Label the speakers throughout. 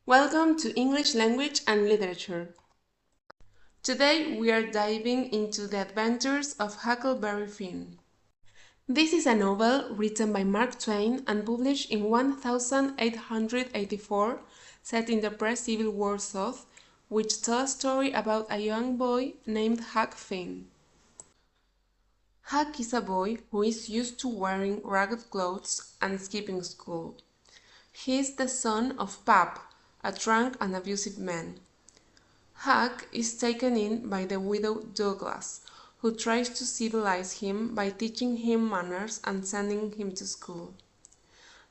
Speaker 1: Welcome to English Language and Literature. Today we are diving into the Adventures of Huckleberry Finn. This is a novel written by Mark Twain and published in 1884, set in the pre-Civil War South, which tells a story about a young boy named Huck Finn. Huck is a boy who is used to wearing ragged clothes and skipping school. He is the son of Pap, a drunk and abusive man. Huck is taken in by the widow Douglas, who tries to civilize him by teaching him manners and sending him to school.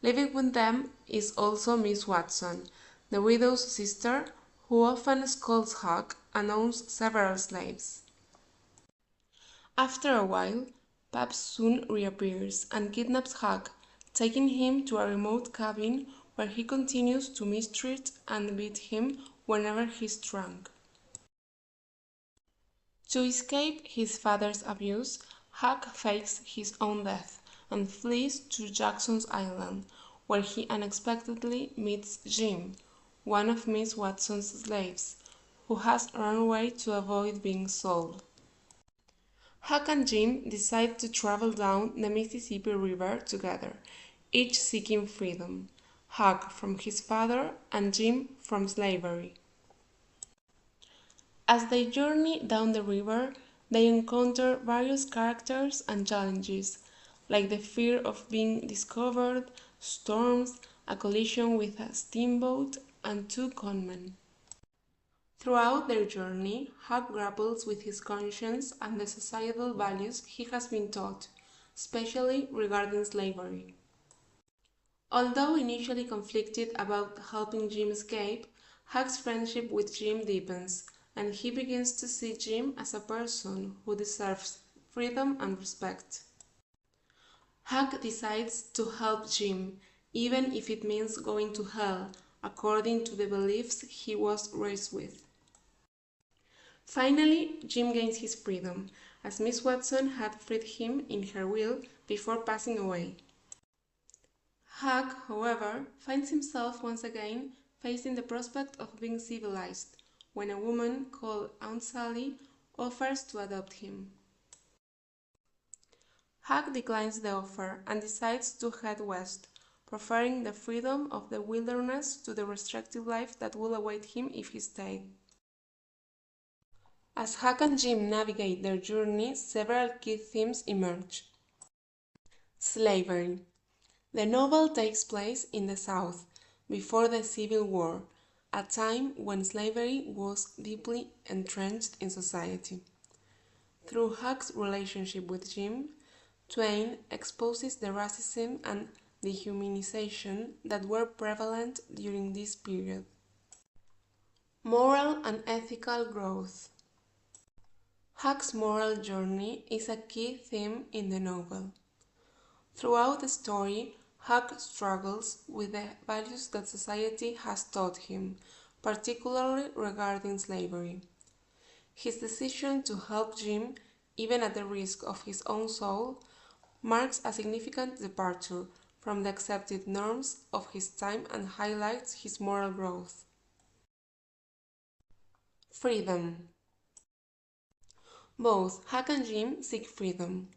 Speaker 1: Living with them is also Miss Watson, the widow's sister, who often scolds Huck and owns several slaves. After a while, Pap soon reappears and kidnaps Huck, taking him to a remote cabin where he continues to mistreat and beat him whenever he's drunk. To escape his father's abuse, Huck fakes his own death and flees to Jackson's Island, where he unexpectedly meets Jim, one of Miss Watson's slaves, who has run away to avoid being sold. Huck and Jim decide to travel down the Mississippi River together, each seeking freedom, Huck from his father and Jim from slavery. As they journey down the river, they encounter various characters and challenges, like the fear of being discovered, storms, a collision with a steamboat, and two conmen. Throughout their journey, Huck grapples with his conscience and the societal values he has been taught, especially regarding slavery. Although initially conflicted about helping Jim escape, Huck's friendship with Jim deepens, and he begins to see Jim as a person who deserves freedom and respect. Huck decides to help Jim, even if it means going to hell, according to the beliefs he was raised with. Finally, Jim gains his freedom, as Miss Watson had freed him in her will before passing away. Huck, however, finds himself once again facing the prospect of being civilized, when a woman called Aunt Sally offers to adopt him. Huck declines the offer and decides to head west, preferring the freedom of the wilderness to the restrictive life that will await him if he stayed. As Huck and Jim navigate their journey, several key themes emerge. Slavery. The novel takes place in the South, before the Civil War, a time when slavery was deeply entrenched in society. Through Huck's relationship with Jim, Twain exposes the racism and dehumanization that were prevalent during this period. Moral and ethical growth. Huck's moral journey is a key theme in the novel. Throughout the story, Huck struggles with the values that society has taught him, particularly regarding slavery. His decision to help Jim, even at the risk of his own soul, marks a significant departure from the accepted norms of his time and highlights his moral growth. Freedom. Both Huck and Jim seek freedom.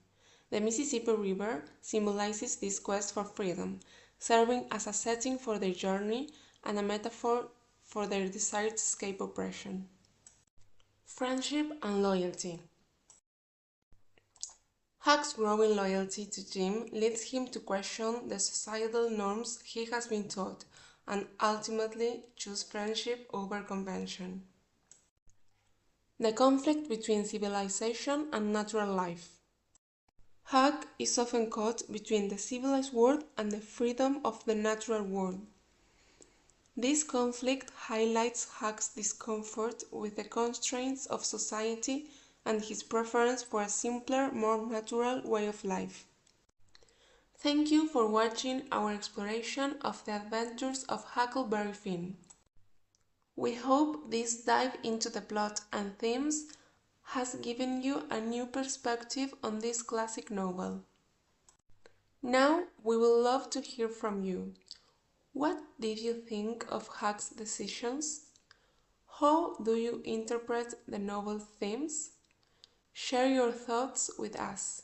Speaker 1: The Mississippi River symbolizes this quest for freedom, serving as a setting for their journey and a metaphor for their desire to escape oppression. Friendship and loyalty. Huck's growing loyalty to Jim leads him to question the societal norms he has been taught and ultimately choose friendship over convention. The conflict between civilization and natural life. Huck is often caught between the civilized world and the freedom of the natural world. This conflict highlights Huck's discomfort with the constraints of society and his preference for a simpler, more natural way of life. Thank you for watching our exploration of the Adventures of Huckleberry Finn. We hope this dive into the plot and themes has given you a new perspective on this classic novel. Now we would love to hear from you. What did you think of Huck's decisions? How do you interpret the novel themes? Share your thoughts with us.